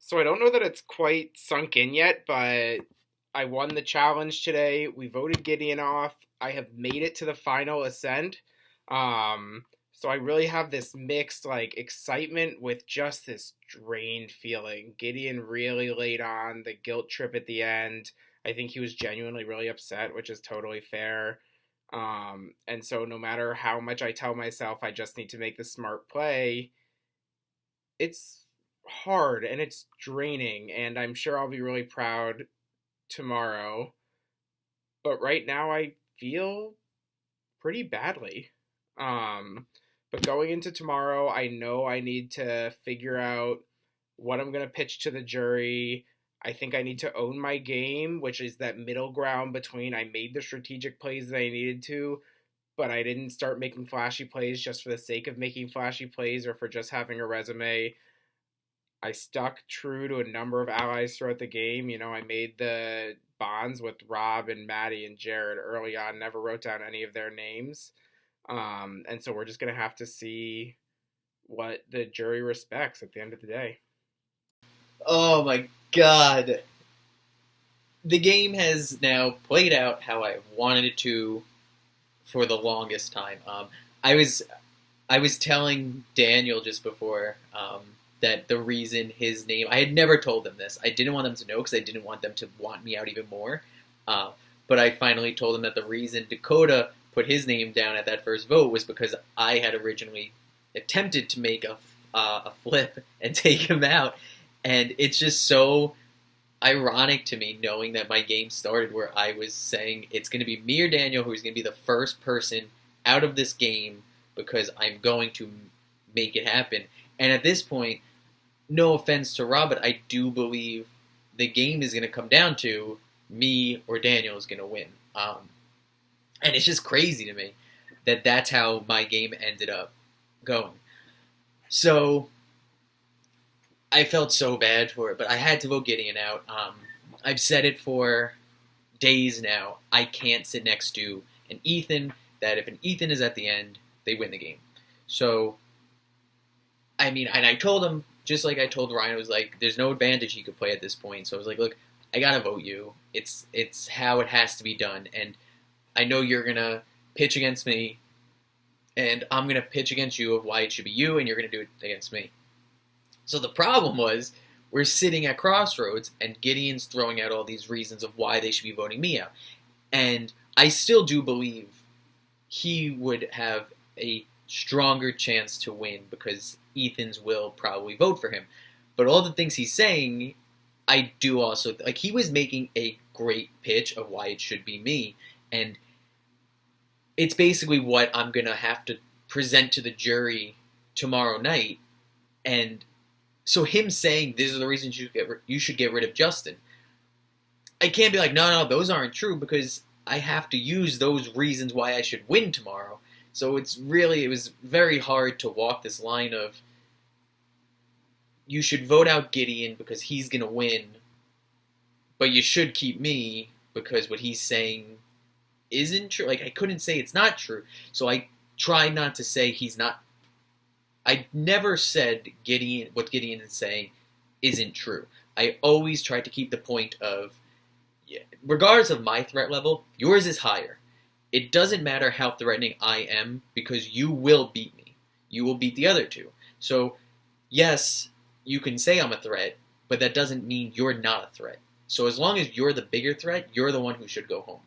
So I don't know that it's quite sunk in yet, but I won the challenge today. We voted Gideon off. I have made it to the final ascent. So I really have this mixed like excitement with just this drained feeling. Gideon really laid on the guilt trip at the end. I think he was genuinely really upset, which is totally fair. And so no matter how much I tell myself I just need to make the smart play, it's hard and it's draining, and I'm sure I'll be really proud tomorrow. But right now I feel pretty badly. Um, but going into tomorrow, I know I need to figure out what I'm going to pitch to the jury. I think I need to own my game, which is that middle ground between I made the strategic plays that I needed to, but I didn't start making flashy plays just for the sake of making flashy plays or for just having a resume. I stuck true to a number of allies throughout the game. I made the bonds with Rob and Maddie and Jared early on, never wrote down any of their names. And so we're just going to have to see what the jury respects at the end of the day. Oh my god. The game has now played out how I wanted it to for the longest time. I was I was telling Daniel just before that the reason his name, I had never told them this. I didn't want them to know because I didn't want them to want me out even more. Uh, but I finally told them that the reason Dakota put his name down at that first vote was because I had originally attempted to make a flip and take him out. And it's just so ironic to me knowing that my game started where I was saying it's going to be me or Daniel who's going to be the first person out of this game because I'm going to make it happen. And at this point, no offense to Rob, but I do believe the game is going to come down to me or Daniel is going to win. And it's just crazy to me that that's how my game ended up going. So I felt so bad for it, but I had to vote Gideon out. I've said it for days now. I can't sit next to an Ethan, that if an Ethan is at the end, they win the game. So, I mean, and I told him, just like I told Ryan, I was like, there's no advantage he could play at this point. So I was like, look, I gotta vote you. It's how it has to be done. And I know you're gonna pitch against me, and I'm gonna pitch against you of why it should be you, and you're gonna do it against me. So the problem was, we're sitting at crossroads, and Gideon's throwing out all these reasons of why they should be voting me out. And I still do believe he would have a stronger chance to win because Ethan's will probably vote for him. But all the things he's saying, I do also, like, he was making a great pitch of why it should be me. And it's basically what I'm going to have to present to the jury tomorrow night. And so him saying, this is the reason you should get rid of Justin. I can't be like, no, those aren't true because I have to use those reasons why I should win tomorrow. So it was very hard to walk this line of, you should vote out Gideon because he's going to win, but you should keep me because what he's saying isn't true. Like, I couldn't say it's not true. So I tried not to say he's not. I never said what Gideon is saying isn't true. I always tried to keep the point of, regardless of my threat level, yours is higher. It doesn't matter how threatening I am because you will beat me. You will beat the other two. So, yes, you can say I'm a threat, but that doesn't mean you're not a threat. So as long as you're the bigger threat, you're the one who should go home.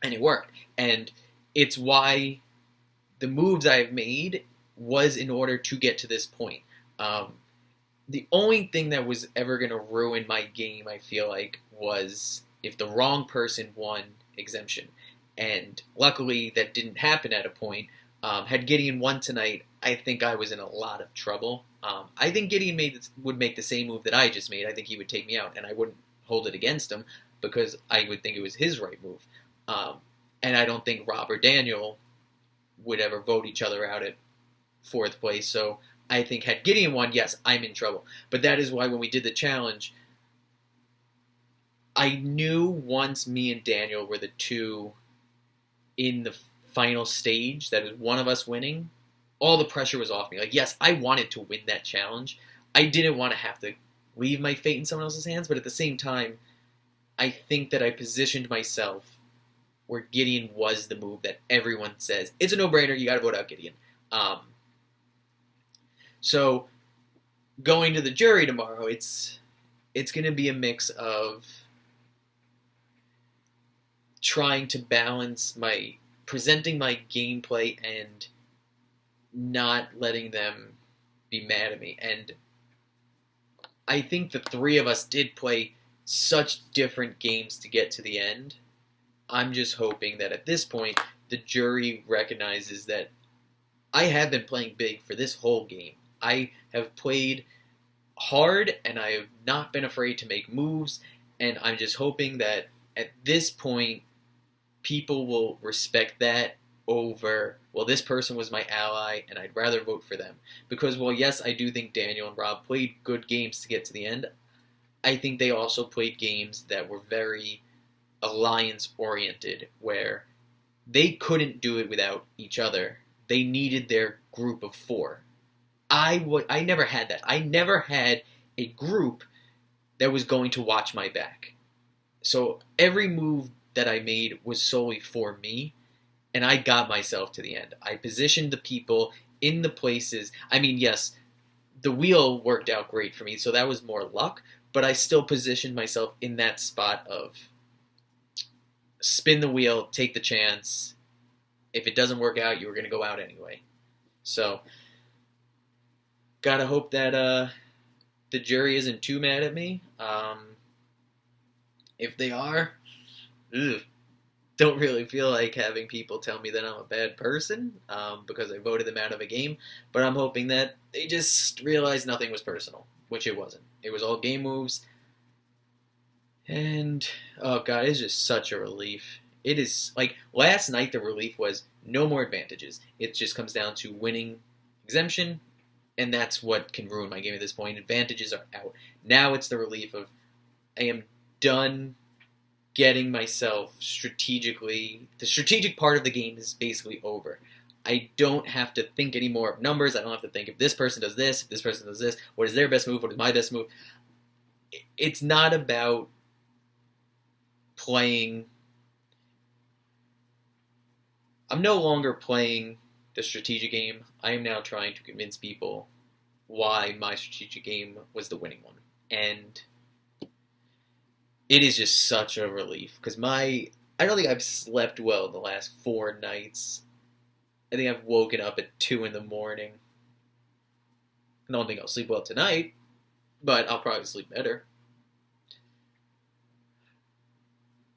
And it worked. And it's why the moves I've made was in order to get to this point. The only thing that was ever going to ruin my game, I feel like, was if the wrong person won exemption. And luckily, that didn't happen at a point. Had Gideon won tonight, I think I was in a lot of trouble. I think Gideon would make the same move that I just made. I think he would take me out, and I wouldn't hold it against him because I would think it was his right move. And I don't think Rob or Daniel would ever vote each other out at fourth place. So I think had Gideon won, yes, I'm in trouble. But that is why when we did the challenge, I knew once me and Daniel were the two in the final stage, that was one of us winning, all the pressure was off me. Like, yes, I wanted to win that challenge. I didn't want to have to leave my fate in someone else's hands, but at the same time, I think that I positioned myself where Gideon was the move that everyone says it's a no-brainer. You got to vote out Gideon. Um, so going to the jury tomorrow, it's going to be a mix of trying to balance my presenting my gameplay and not letting them be mad at me. And I think the three of us did play such different games to get to the end. I'm just hoping that at this point, the jury recognizes that I have been playing big for this whole game. I have played hard, and I have not been afraid to make moves, and I'm just hoping that at this point, people will respect that over, well, this person was my ally, and I'd rather vote for them. Because, well, yes, I do think Daniel and Rob played good games to get to the end. I think they also played games that were very alliance-oriented, where they couldn't do it without each other. They needed their group of four. I never had that. I never had a group that was going to watch my back. So every move that I made was solely for me, and I got myself to the end. I positioned the people in the places. I mean, yes, the wheel worked out great for me, so that was more luck, but I still positioned myself in that spot of spin the wheel, take the chance. If it doesn't work out, you were going to go out anyway. So, gotta hope that the jury isn't too mad at me. If they are, don't really feel like having people tell me that I'm a bad person because I voted them out of a game. But I'm hoping that they just realize nothing was personal, which it wasn't. It was all game moves. And, oh god, it's just such a relief. It is, like, last night the relief was no more advantages. It just comes down to winning exemption, and that's what can ruin my game at this point. Advantages are out. Now it's the relief of, I am done getting myself strategically. The strategic part of the game is basically over. I don't have to think anymore of numbers. I don't have to think if this person does this, if this person does this, what is their best move, what is my best move. It's not about playing. I'm no longer playing the strategic game. I am now trying to convince people why my strategic game was the winning one. And it is just such a relief because I don't think I've slept well the last 4 nights. I think I've woken up at 2 in the morning. I don't think I'll sleep well tonight, but I'll probably sleep better.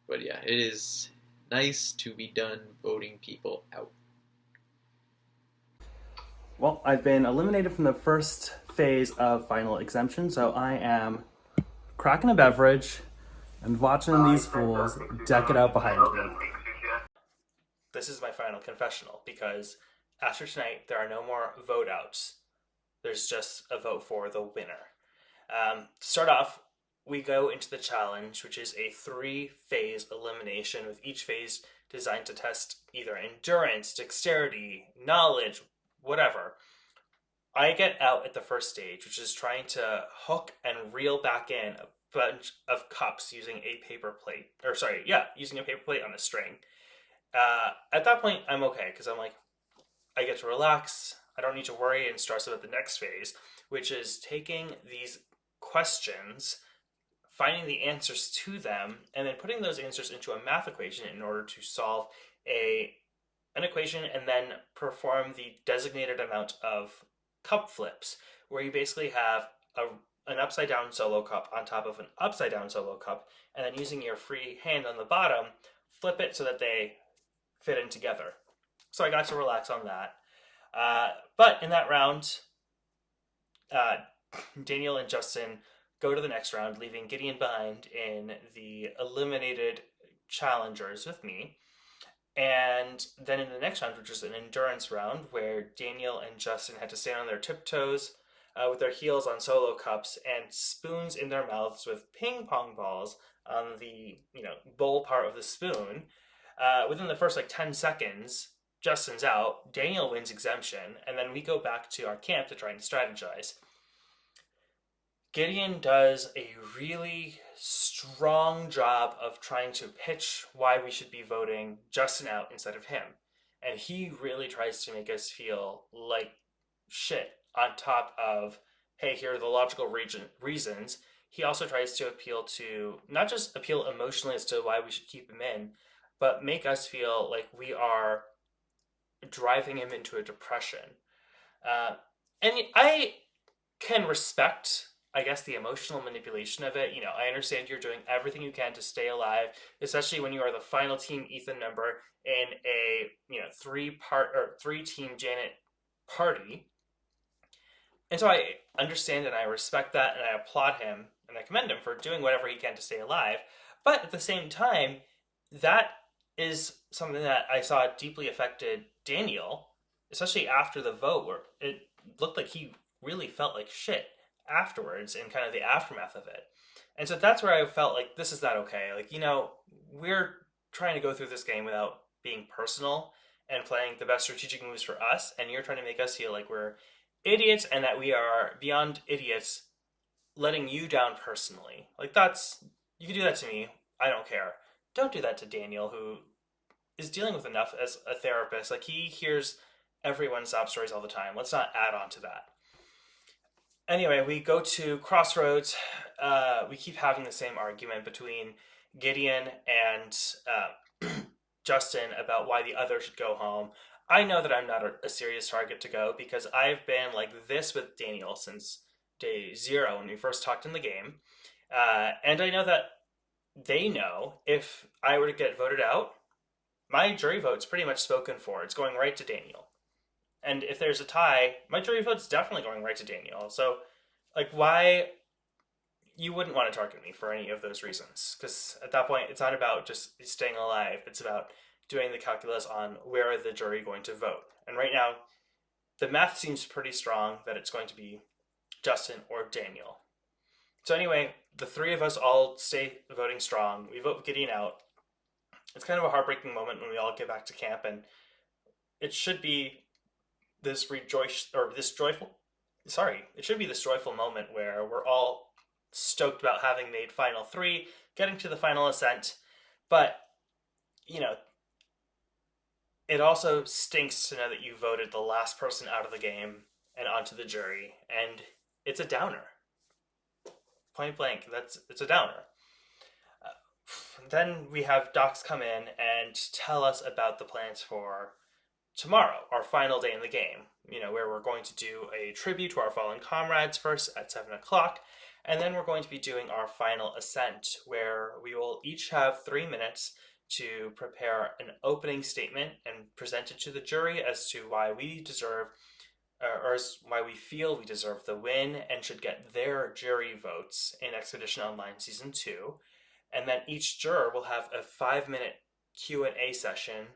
But yeah, it is nice to be done voting people out. Well, I've been eliminated from the first phase of final exemption, so I am cracking a beverage and watching these fools deck it out behind me. This is my final confessional because after tonight, there are no more vote outs. There's just a vote for the winner. To start off, we go into the challenge, which is a 3-phase elimination, with each phase designed to test either endurance, dexterity, knowledge, whatever. I get out at the first stage, which is trying to hook and reel back in a bunch of cups using a paper plate. Using a paper plate on a string. At that point, I'm okay, because I'm like, I get to relax. I don't need to worry and stress about the next phase, which is taking these questions, finding the answers to them, and then putting those answers into a math equation in order to solve an equation and then perform the designated amount of cup flips, where you basically have an upside down solo cup on top of an upside down solo cup, and then using your free hand on the bottom, flip it so that they fit in together. So I got to relax on that. But in that round, Daniel and Justin go to the next round, leaving Gideon behind in the eliminated challengers with me. And then in the next round, which is an endurance round, where Daniel and Justin had to stand on their tiptoes with their heels on solo cups and spoons in their mouths with ping pong balls on the bowl part of the spoon. Within the first 10 seconds, Justin's out, Daniel wins exemption, and then we go back to our camp to try and strategize. Gideon does a really strong job of trying to pitch why we should be voting Justin out instead of him. And he really tries to make us feel like shit on top of, hey, here are the logical reasons. He also tries to appeal to, not just appeal emotionally as to why we should keep him in, but make us feel like we are driving him into a depression. Uh, and I can respect, I guess, the emotional manipulation of it. I understand you're doing everything you can to stay alive, especially when you are the final team Ethan member in a three team Janet party. And so I understand and I respect that and I applaud him and I commend him for doing whatever he can to stay alive. But at the same time, that is something that I saw deeply affected Daniel, especially after the vote, where it looked like he really felt like shit afterwards and kind of the aftermath of it. And so that's where I felt like this is not okay. Like, we're trying to go through this game without being personal and playing the best strategic moves for us, and you're trying to make us feel like we're idiots and that we are beyond idiots, letting you down personally. Like, you can do that to me. I don't care. Don't do that to Daniel, who is dealing with enough as a therapist. Like, he hears everyone's sob stories all the time. Let's not add on to that. Anyway, we go to Crossroads. We keep having the same argument between Gideon and Justin about why the other should go home. I know that I'm not a serious target to go because I've been like this with Daniel since day 0 when we first talked in the game. And I know that they know if I were to get voted out, my jury vote's pretty much spoken for. It's going right to Daniel. And if there's a tie, my jury vote's definitely going right to Daniel. So, like, why you wouldn't want to target me for any of those reasons? Because at that point, it's not about just staying alive. It's about doing the calculus on where are the jury going to vote. And right now, the math seems pretty strong that it's going to be Justin or Daniel. So anyway, the three of us all stay voting strong. We vote Gideon out. It's kind of a heartbreaking moment when we all get back to camp, and it should be this joyful moment where we're all stoked about having made final 3, getting to the final ascent. But it also stinks to know that you voted the last person out of the game and onto the jury, and it's a downer. Point blank, it's a downer. Then we have Docs come in and tell us about the plans for tomorrow, our final day in the game, where we're going to do a tribute to our fallen comrades first at 7 o'clock, and then we're going to be doing our final ascent, where we will each have 3 minutes to prepare an opening statement and present it to the jury as to why we deserve, or why we feel we deserve the win and should get their jury votes in Expedition Online Season 2. And then each juror will have a 5-minute Q&A session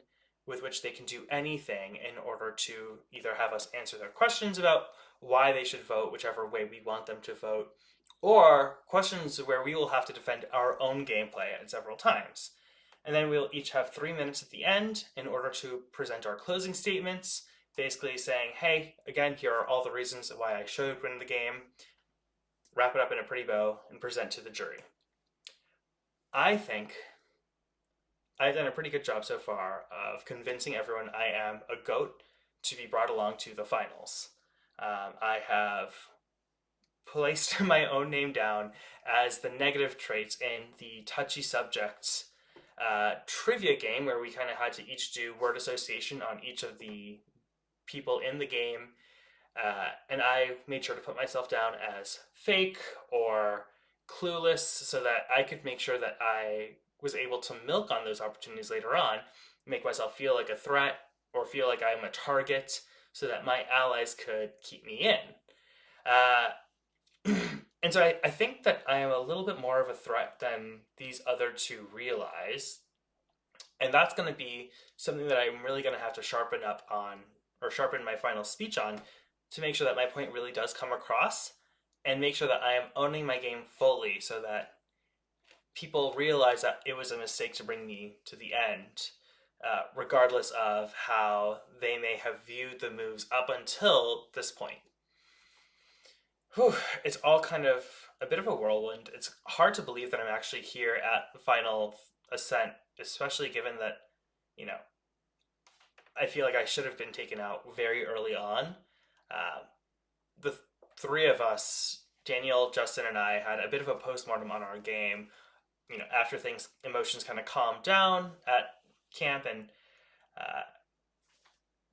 with which they can do anything in order to either have us answer their questions about why they should vote whichever way we want them to vote, or questions where we will have to defend our own gameplay at several times. And then we'll each have 3 minutes at the end in order to present our closing statements, basically saying, hey, again, here are all the reasons why I should win the game, wrap it up in a pretty bow, and present to the jury. I think I've done a pretty good job so far of convincing everyone I am a GOAT to be brought along to the finals. I have placed my own name down as the negative traits in the touchy subjects trivia game, where we kind of had to each do word association on each of the people in the game. And I made sure to put myself down as fake or clueless so that I could make sure that I was able to milk on those opportunities later on, make myself feel like a threat or feel like I'm a target so that my allies could keep me in. And so I think that I am a little bit more of a threat than these other two realize. And that's going to be something that I'm really going to have to sharpen up on, or sharpen my final speech on, to make sure that my point really does come across and make sure that I am owning my game fully so that people realize that it was a mistake to bring me to the end, regardless of how they may have viewed the moves up until this point. Whew, it's all kind of a bit of a whirlwind. It's hard to believe that I'm actually here at the final ascent, especially given that, you know, I feel like I should have been taken out very early on. Uh, the three of us, Daniel, Justin, and I, had a bit of a postmortem on our game. After emotions kind of calmed down at camp, and uh,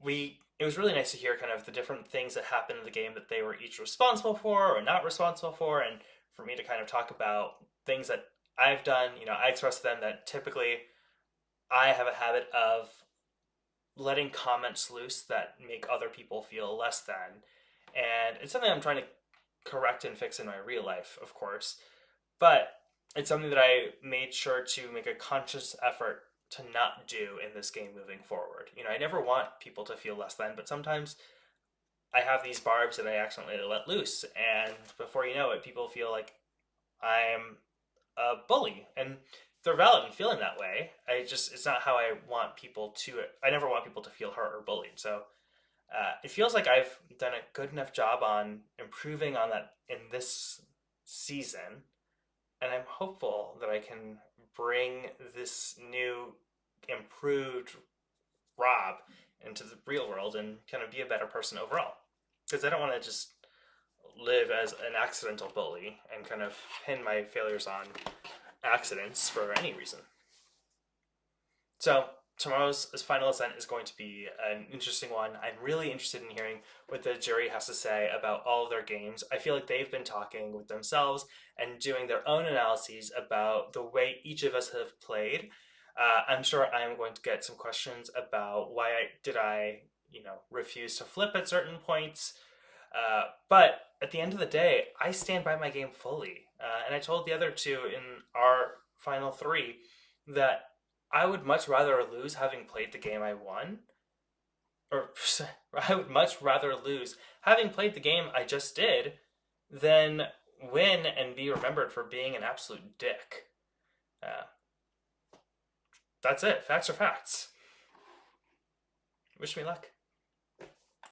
it was really nice to hear kind of the different things that happened in the game that they were each responsible for or not responsible for, and for me to kind of talk about things that I've done. I expressed to them that typically I have a habit of letting comments loose that make other people feel less than, and it's something I'm trying to correct and fix in my real life, of course, but it's something that I made sure to make a conscious effort to not do in this game moving forward. I never want people to feel less than, but sometimes I have these barbs that I accidentally let loose, and before you know it, people feel like I'm a bully, and they're valid in feeling that way. It's not how I want people to. I never want people to feel hurt or bullied. So it feels like I've done a good enough job on improving on that in this season, and I'm hopeful that I can bring this new, improved Rob into the real world and kind of be a better person overall. Because I don't want to just live as an accidental bully and kind of pin my failures on accidents for any reason. So tomorrow's final ascent is going to be an interesting one. I'm really interested in hearing what the jury has to say about all of their games. I feel like they've been talking with themselves and doing their own analyses about the way each of us have played. I'm sure I'm going to get some questions about why I refuse to flip at certain points. But at the end of the day, I stand by my game fully. And I told the other two in our final three that I would much rather lose having played the game I won, or I would much rather lose having played the game I just did than win and be remembered for being an absolute dick. That's it. Facts are facts. Wish me luck.